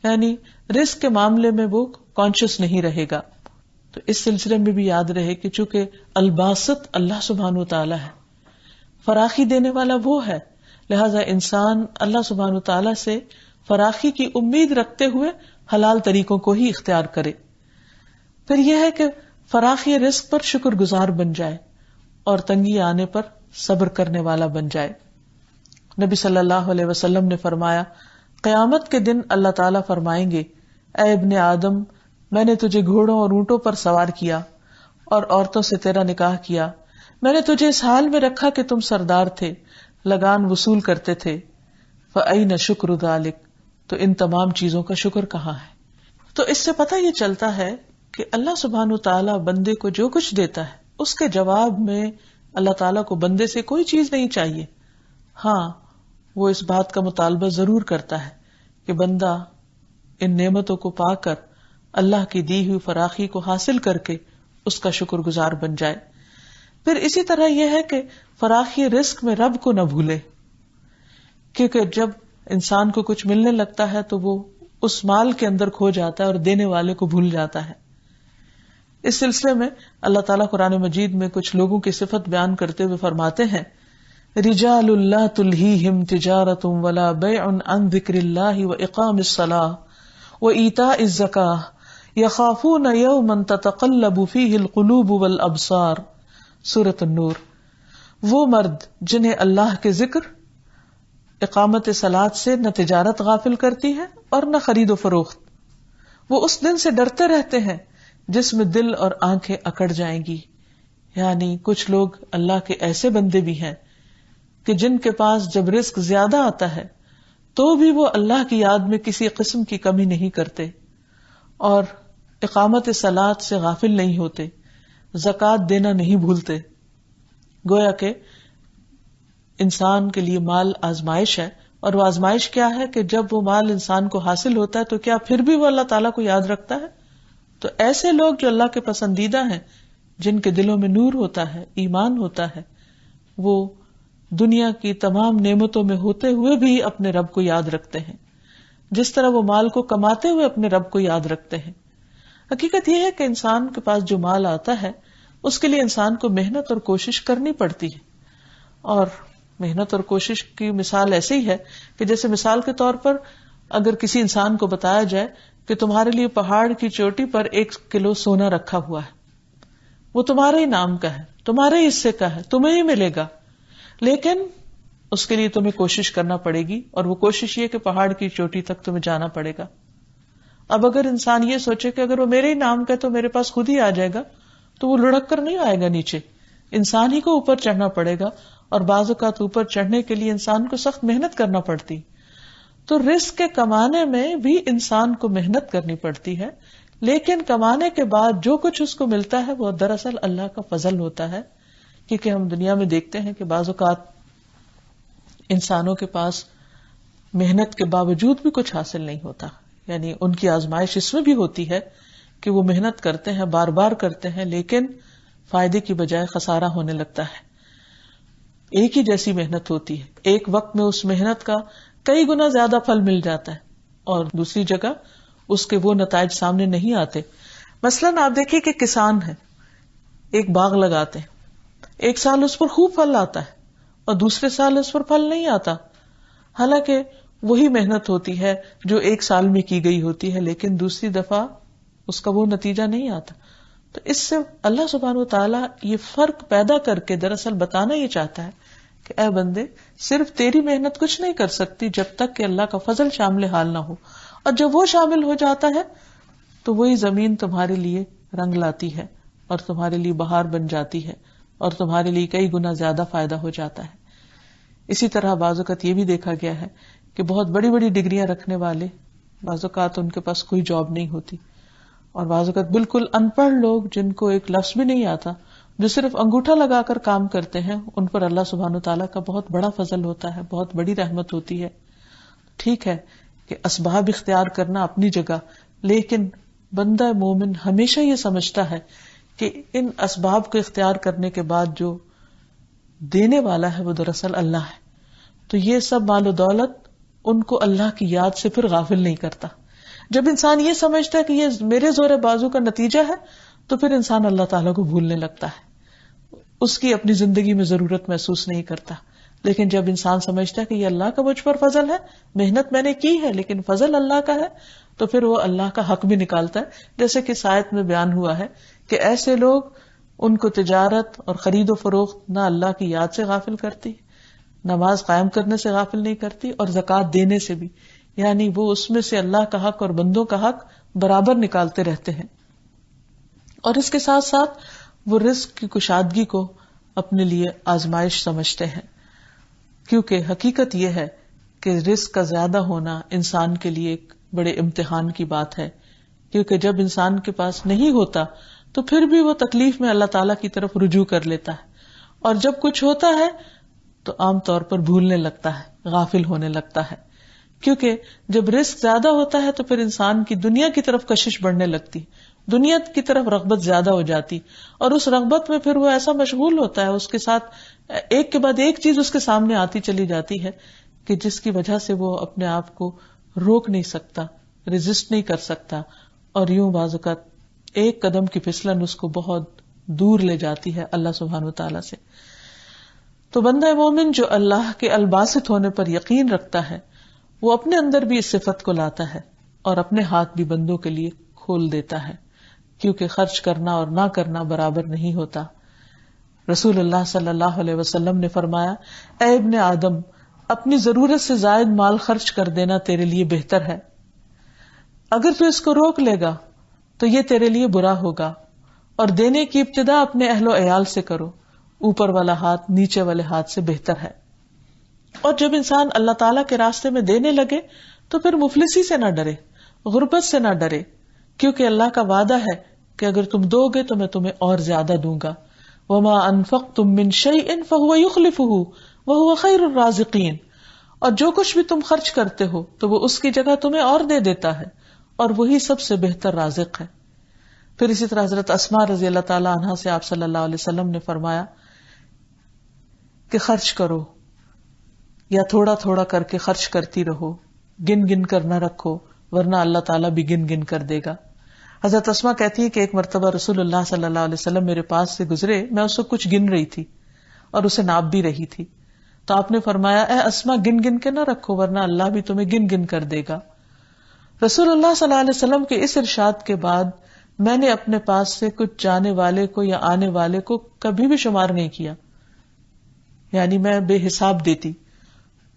Speaker 1: یعنی رزق کے معاملے میں وہ کانشیس نہیں رہے گا. تو اس سلسلے میں بھی یاد رہے کہ چونکہ الباسط اللہ سبحانہ وتعالی ہے، فراخی دینے والا وہ ہے، لہذا انسان اللہ سبحانہ وتعالی سے فراخی کی امید رکھتے ہوئے حلال طریقوں کو ہی اختیار کرے. پھر یہ ہے کہ فراخی رزق پر شکر گزار بن جائے اور تنگی آنے پر صبر کرنے والا بن جائے. نبی صلی اللہ علیہ وسلم نے فرمایا، قیامت کے دن اللہ تعالیٰ فرمائیں گے، اے ابن آدم، میں نے تجھے گھوڑوں اور اونٹوں پر سوار کیا اور عورتوں سے تیرا نکاح کیا. میں نے تجھے اس حال میں رکھا کہ تم سردار تھے، لگان وصول کرتے تھے. فأین شکر ذلک، تو ان تمام چیزوں کا شکر کہاں ہے؟ تو اس سے پتہ یہ چلتا ہے کہ اللہ سبحانہ وتعالیٰ بندے کو جو کچھ دیتا ہے اس کے جواب میں اللہ تعالیٰ کو بندے سے کوئی چیز نہیں چاہیے. ہاں، وہ اس بات کا مطالبہ ضرور کرتا ہے کہ بندہ ان نعمتوں کو پا کر اللہ کی دی ہوئی فراخی کو حاصل کر کے اس کا شکر گزار بن جائے. پھر اسی طرح یہ ہے کہ فراخی رزق میں رب کو نہ بھولے، کیونکہ جب انسان کو کچھ ملنے لگتا ہے تو وہ اس مال کے اندر کھو جاتا ہے اور دینے والے کو بھول جاتا ہے. اس سلسلے میں اللہ تعالیٰ قرآن مجید میں کچھ لوگوں کی صفت بیان کرتے ہوئے فرماتے ہیں، رجال لا تلہیہم تجارۃ ولا بیع عن ذکر اللہ واقام الصلاۃ وایتاء الزکاۃ یخافون یوما تتقلب فیہ القلوب والابصار. سورۃ النور. وہ مرد جنہیں اللہ کے ذکر، اقامت صلاۃ سے نہ تجارت غافل کرتی ہے اور نہ خرید و فروخت، وہ اس دن سے ڈرتے رہتے ہیں جس میں دل اور آنکھیں اکڑ جائیں گی. یعنی کچھ لوگ اللہ کے ایسے بندے بھی ہیں کہ جن کے پاس جب رزق زیادہ آتا ہے تو بھی وہ اللہ کی یاد میں کسی قسم کی کمی نہیں کرتے اور اقامت صلاۃ سے غافل نہیں ہوتے، زکوٰۃ دینا نہیں بھولتے. گویا کہ انسان کے لیے مال آزمائش ہے، اور وہ آزمائش کیا ہے کہ جب وہ مال انسان کو حاصل ہوتا ہے تو کیا پھر بھی وہ اللہ تعالیٰ کو یاد رکھتا ہے؟ تو ایسے لوگ جو اللہ کے پسندیدہ ہیں، جن کے دلوں میں نور ہوتا ہے، ایمان ہوتا ہے، وہ دنیا کی تمام نعمتوں میں ہوتے ہوئے بھی اپنے رب کو یاد رکھتے ہیں، جس طرح وہ مال کو کماتے ہوئے اپنے رب کو یاد رکھتے ہیں۔ حقیقت یہ ہے کہ انسان کے پاس جو مال آتا ہے اس کے لیے انسان کو محنت اور کوشش کرنی پڑتی ہے، اور محنت اور کوشش کی مثال ایسے ہی ہے کہ جیسے مثال کے طور پر اگر کسی انسان کو بتایا جائے کہ تمہارے لیے پہاڑ کی چوٹی پر 1 کلو سونا رکھا ہوا ہے، وہ تمہارے ہی نام کا ہے، تمہارے ہی حصے کا ہے، تمہیں ہی ملے گا، لیکن اس کے لیے تمہیں کوشش کرنا پڑے گی، اور وہ کوشش یہ کہ پہاڑ کی چوٹی تک تمہیں جانا پڑے گا۔ اب اگر انسان یہ سوچے کہ اگر وہ میرے ہی نام کا ہے تو میرے پاس خود ہی آ جائے گا، تو وہ لڑک کر نہیں آئے گا نیچے، انسان ہی کو اوپر چڑھنا پڑے گا، اور بعض اوقات اوپر چڑھنے کے لیے انسان کو سخت محنت کرنا پڑتی۔ تو رزق کے کمانے میں بھی انسان کو محنت کرنی پڑتی ہے، لیکن کمانے کے بعد جو کچھ اس کو ملتا ہے وہ دراصل اللہ کا فضل ہوتا ہے، کیونکہ ہم دنیا میں دیکھتے ہیں کہ بعض اوقات انسانوں کے پاس محنت کے باوجود بھی کچھ حاصل نہیں ہوتا، یعنی ان کی آزمائش اس میں بھی ہوتی ہے کہ وہ محنت کرتے ہیں، بار بار کرتے ہیں، لیکن فائدے کی بجائے خسارہ ہونے لگتا ہے۔ ایک ہی جیسی محنت ہوتی ہے، ایک وقت میں اس محنت کا کئی گنا زیادہ پھل مل جاتا ہے، اور دوسری جگہ اس کے وہ نتائج سامنے نہیں آتے۔ مثلاً آپ دیکھیے کہ کسان ہے، ایک باغ لگاتے ہیں، ایک سال اس پر خوب پھل آتا ہے اور دوسرے سال اس پر پھل نہیں آتا، حالانکہ وہی محنت ہوتی ہے جو ایک سال میں کی گئی ہوتی ہے، لیکن دوسری دفعہ اس کا وہ نتیجہ نہیں آتا۔ تو اس سے اللہ سبحانہ وتعالیٰ یہ فرق پیدا کر کے دراصل بتانا یہ چاہتا ہے کہ اے بندے، صرف تیری محنت کچھ نہیں کر سکتی جب تک کہ اللہ کا فضل شامل حال نہ ہو، اور جب وہ شامل ہو جاتا ہے تو وہی زمین تمہارے لیے رنگ لاتی ہے اور تمہارے لیے بہار بن جاتی ہے اور تمہارے لیے کئی گنا زیادہ فائدہ ہو جاتا ہے۔ اسی طرح بعض اوقات یہ بھی دیکھا گیا ہے کہ بہت بڑی بڑی ڈگریاں رکھنے والے بعض اوقات ان کے پاس کوئی جاب نہیں ہوتی، اور بعض اوقات بالکل ان پڑھ لوگ جن کو ایک لفظ بھی نہیں آتا، جو صرف انگوٹھا لگا کر کام کرتے ہیں، ان پر اللہ سبحانہ تعالیٰ کا بہت بڑا فضل ہوتا ہے، بہت بڑی رحمت ہوتی ہے۔ ٹھیک ہے کہ اسباب اختیار کرنا اپنی جگہ، لیکن بندہ مومن ہمیشہ یہ سمجھتا ہے کہ ان اسباب کو اختیار کرنے کے بعد جو دینے والا ہے وہ دراصل اللہ ہے، تو یہ سب مال و دولت ان کو اللہ کی یاد سے پھر غافل نہیں کرتا۔ جب انسان یہ سمجھتا ہے کہ یہ میرے زور بازو کا نتیجہ ہے تو پھر انسان اللہ تعالیٰ کو بھولنے لگتا ہے، اس کی اپنی زندگی میں ضرورت محسوس نہیں کرتا۔ لیکن جب انسان سمجھتا ہے کہ یہ اللہ کا مجھ پر فضل ہے، محنت میں نے کی ہے لیکن فضل اللہ کا ہے، تو پھر وہ اللہ کا حق بھی نکالتا ہے، جیسے کہ اس آیت میں بیان ہوا ہے کہ ایسے لوگ، ان کو تجارت اور خرید و فروخت نہ اللہ کی یاد سے غافل کرتی، نماز قائم کرنے سے غافل نہیں کرتی، اور زکوٰۃ دینے سے بھی، یعنی وہ اس میں سے اللہ کا حق اور بندوں کا حق برابر نکالتے رہتے ہیں، اور اس کے ساتھ ساتھ وہ رزق کی کشادگی کو اپنے لیے آزمائش سمجھتے ہیں، کیونکہ حقیقت یہ ہے کہ رزق کا زیادہ ہونا انسان کے لیے ایک بڑے امتحان کی بات ہے، کیونکہ جب انسان کے پاس نہیں ہوتا تو پھر بھی وہ تکلیف میں اللہ تعالیٰ کی طرف رجوع کر لیتا ہے، اور جب کچھ ہوتا ہے تو عام طور پر بھولنے لگتا ہے، غافل ہونے لگتا ہے، کیونکہ جب رزق زیادہ ہوتا ہے تو پھر انسان کی دنیا کی طرف کشش بڑھنے لگتی، دنیا کی طرف رغبت زیادہ ہو جاتی، اور اس رغبت میں پھر وہ ایسا مشغول ہوتا ہے، اس کے ساتھ ایک کے بعد ایک چیز اس کے سامنے آتی چلی جاتی ہے کہ جس کی وجہ سے وہ اپنے آپ کو روک نہیں سکتا، ریزسٹ نہیں کر سکتا، اور یوں بعض اوقات ایک قدم کی پھسلن اس کو بہت دور لے جاتی ہے اللہ سبحانہ وتعالیٰ سے۔ تو بندہ مومن جو اللہ کے الباسط ہونے پر یقین رکھتا ہے، وہ اپنے اندر بھی اس صفت کو لاتا ہے اور اپنے ہاتھ بھی بندوں کے لیے کھول دیتا ہے، کیونکہ خرچ کرنا اور نہ کرنا برابر نہیں ہوتا۔ رسول اللہ صلی اللہ علیہ وسلم نے فرمایا، اے ابن آدم، اپنی ضرورت سے زائد مال خرچ کر دینا تیرے لیے بہتر ہے، اگر تو اس کو روک لے گا تو یہ تیرے لیے برا ہوگا، اور دینے کی ابتدا اپنے اہل و عیال سے کرو، اوپر والا ہاتھ نیچے والے ہاتھ سے بہتر ہے۔ اور جب انسان اللہ تعالیٰ کے راستے میں دینے لگے تو پھر مفلسی سے نہ ڈرے، غربت سے نہ ڈرے، کیونکہ اللہ کا وعدہ ہے کہ اگر تم دو گے تو میں تمہیں اور زیادہ دوں گا۔ وَمَا أَنفَقْتُم مِّن شَيْءٍ فَهُوَ يُخْلِفُهُ وَهُوَ خَيْرُ الرَّازِقِينَ، اور جو کچھ بھی تم خرچ کرتے ہو تو وہ اس کی جگہ تمہیں اور دے دیتا ہے، اور وہی سب سے بہتر رازق ہے۔ پھر اسی طرح حضرت اسماء رضی اللہ تعالی عنہا سے آپ صلی اللہ علیہ وسلم نے فرمایا کہ خرچ کرو یا تھوڑا تھوڑا کر کے خرچ کرتی رہو، گن گن کر نہ رکھو ورنہ اللہ تعالیٰ بھی گن گن کر دے گا. حضرت اسما کہتی ہے کہ ایک مرتبہ رسول اللہ صلی اللہ علیہ وسلم میرے پاس سے گزرے، میں اس کو کچھ گن رہی تھی اور اسے ناپ بھی رہی تھی، تو آپ نے فرمایا اے اسما گن گن کے نہ رکھو ورنہ اللہ بھی تمہیں گن گن کر دے گا. رسول اللہ صلی اللہ علیہ وسلم کے اس ارشاد کے بعد میں نے اپنے پاس سے کچھ جانے والے کو یا آنے والے کو کبھی بھی شمار نہیں کیا، یعنی میں بے حساب دیتی،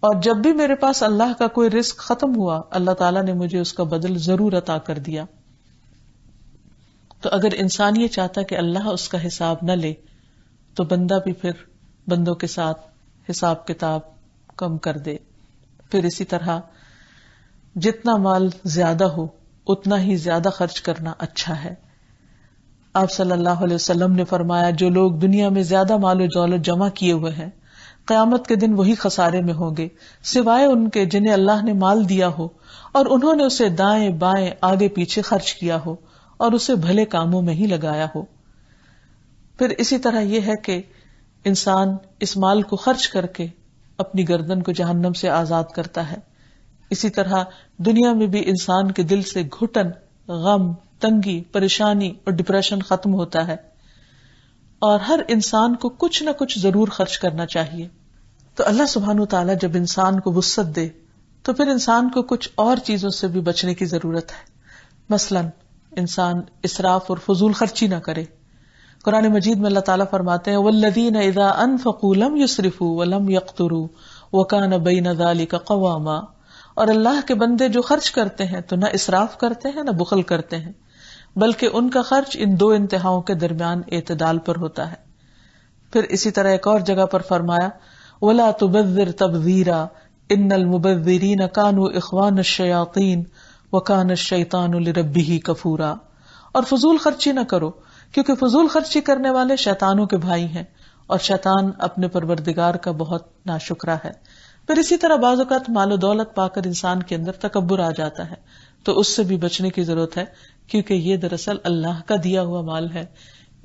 Speaker 1: اور جب بھی میرے پاس اللہ کا کوئی رزق ختم ہوا اللہ تعالیٰ نے مجھے اس کا بدل ضرور عطا کر دیا. تو اگر انسان یہ چاہتا کہ اللہ اس کا حساب نہ لے تو بندہ بھی پھر بندوں کے ساتھ حساب کتاب کم کر دے. پھر اسی طرح جتنا مال زیادہ ہو اتنا ہی زیادہ خرچ کرنا اچھا ہے. آپ صلی اللہ علیہ وسلم نے فرمایا جو لوگ دنیا میں زیادہ مال و دولت جمع کیے ہوئے ہیں قیامت کے دن وہی خسارے میں ہوں گے سوائے ان کے جنہیں اللہ نے مال دیا ہو اور انہوں نے اسے دائیں بائیں آگے پیچھے خرچ کیا ہو اور اسے بھلے کاموں میں ہی لگایا ہو. پھر اسی طرح یہ ہے کہ انسان اس مال کو خرچ کر کے اپنی گردن کو جہنم سے آزاد کرتا ہے. اسی طرح دنیا میں بھی انسان کے دل سے گھٹن، غم، تنگی، پریشانی اور ڈپریشن ختم ہوتا ہے، اور ہر انسان کو کچھ نہ کچھ ضرور خرچ کرنا چاہیے. تو اللہ سبحانہ وتعالی جب انسان کو وسعت دے تو پھر انسان کو کچھ اور چیزوں سے بھی بچنے کی ضرورت ہے. مثلاً انسان اسراف اور فضول خرچی نہ کرے. قرآن مجید میں اللہ تعالیٰ فرماتے ہیں والذین اذا انفقوا لم یسرفوا ولم یقتروا وکان بین ذلک قواما، اور اللہ کے بندے جو خرچ کرتے ہیں تو نہ اسراف کرتے ہیں نہ بخل کرتے ہیں، بلکہ ان کا خرچ ان دو انتہاؤں کے درمیان اعتدال پر ہوتا ہے. پھر اسی طرح ایک اور جگہ پر فرمایا ولا تبذر تبذیرا ان المبذرین کانوا اخوان الشیاطین وکان الشیطان لربہ کفورا. اور فضول خرچی نہ کرو کیونکہ فضول خرچی کرنے والے شیطانوں کے بھائی ہیں اور شیطان اپنے پروردگار کا بہت ناشکرا ہے. پھر اسی طرح بعض اوقات مال و دولت پا کر انسان کے اندر تکبر آ جاتا ہے، تو اس سے بھی بچنے کی ضرورت ہے کیونکہ یہ دراصل اللہ کا دیا ہوا مال ہے.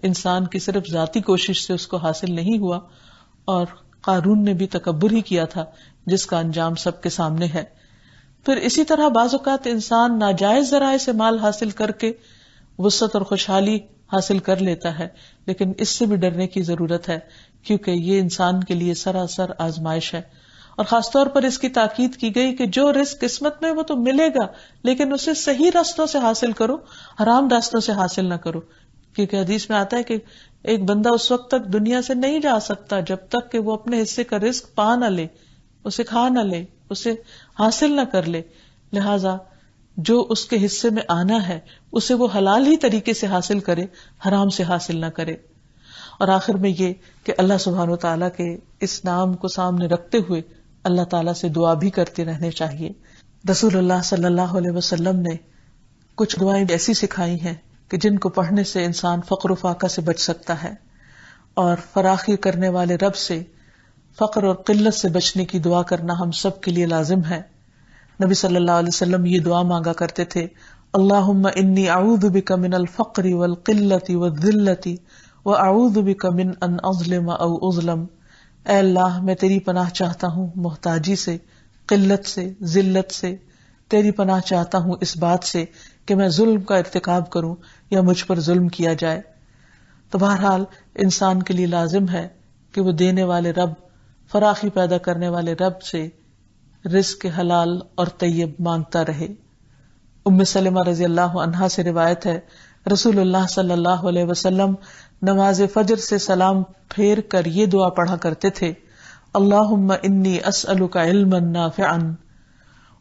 Speaker 1: انسان کی صرف ذاتی کوشش سے اس کو حاصل نہیں ہوا، اور قارون نے بھی تکبر ہی کیا تھا جس کا انجام سب کے سامنے ہے. پھر اسی طرح بعض اوقات انسان ناجائز ذرائع سے مال حاصل کر کے وسعت اور خوشحالی حاصل کر لیتا ہے، لیکن اس سے بھی ڈرنے کی ضرورت ہے کیونکہ یہ انسان کے لیے سراسر آزمائش ہے. اور خاص طور پر اس کی تاکید کی گئی کہ جو رزق قسمت میں وہ تو ملے گا لیکن اسے صحیح راستوں سے حاصل کرو، حرام راستوں سے حاصل نہ کرو. کیونکہ حدیث میں آتا ہے کہ ایک بندہ اس وقت تک دنیا سے نہیں جا سکتا جب تک کہ وہ اپنے حصے کا رزق پا نہ لے، اسے کھا نہ لے، اسے حاصل نہ کر لے. لہذا جو اس کے حصے میں آنا ہے اسے وہ حلال ہی طریقے سے حاصل کرے، حرام سے حاصل نہ کرے. اور آخر میں یہ کہ اللہ سبحانہ و تعالیٰ کے اس نام کو سامنے رکھتے ہوئے اللہ تعالیٰ سے دعا بھی کرتے رہنے چاہیے. رسول اللہ صلی اللہ علیہ وسلم نے کچھ دعائیں ایسی سکھائی ہیں کہ جن کو پڑھنے سے انسان فقر و فاقہ سے بچ سکتا ہے، اور فراخی کرنے والے رب سے فقر اور قلت سے بچنے کی دعا کرنا ہم سب کے لیے لازم ہے. نبی صلی اللہ علیہ وسلم یہ دعا مانگا کرتے تھے اللہم انی اعوذ بک من الفقر والقلت والذلت واعوذ بک من ان اظلم او اظلم. اے اللہ میں تیری پناہ چاہتا ہوں محتاجی سے، قلت سے، ذلت سے. تیری پناہ چاہتا ہوں اس بات سے کہ میں ظلم کا ارتکاب کروں یا مجھ پر ظلم کیا جائے. تو بہرحال انسان کے لیے لازم ہے کہ وہ دینے والے رب، فراخی پیدا کرنے والے رب سے رزق حلال اور طیب مانگتا رہے. ام سلمہ رضی اللہ عنہا سے روایت ہے رسول اللہ صلی اللہ علیہ وسلم نماز فجر سے سلام پھیر کر یہ دعا پڑھا کرتے تھے اللہم انی اسألک علما نافعا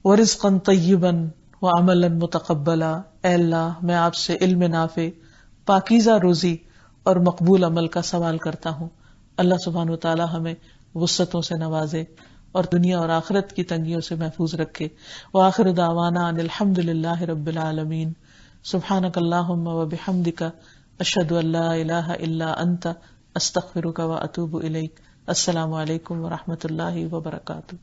Speaker 1: ورزقا طیبا وعملا متقبلا. اے اللہ میں آپ سے علم نافع، پاکیزہ روزی اور مقبول عمل کا سوال کرتا ہوں. اللہ سبحانہ وتعالی ہمیں وسعتوں سے نوازے اور دنیا اور آخرت کی تنگیوں سے محفوظ رکھے. وآخر دعوانا ان الحمد للہ رب العالمین. سبحانک اللہم وبحمدک اشہد ان لا الہ الا انت استغفرک واتوب الیک. السلام علیکم ورحمۃ اللہ وبرکاتہ.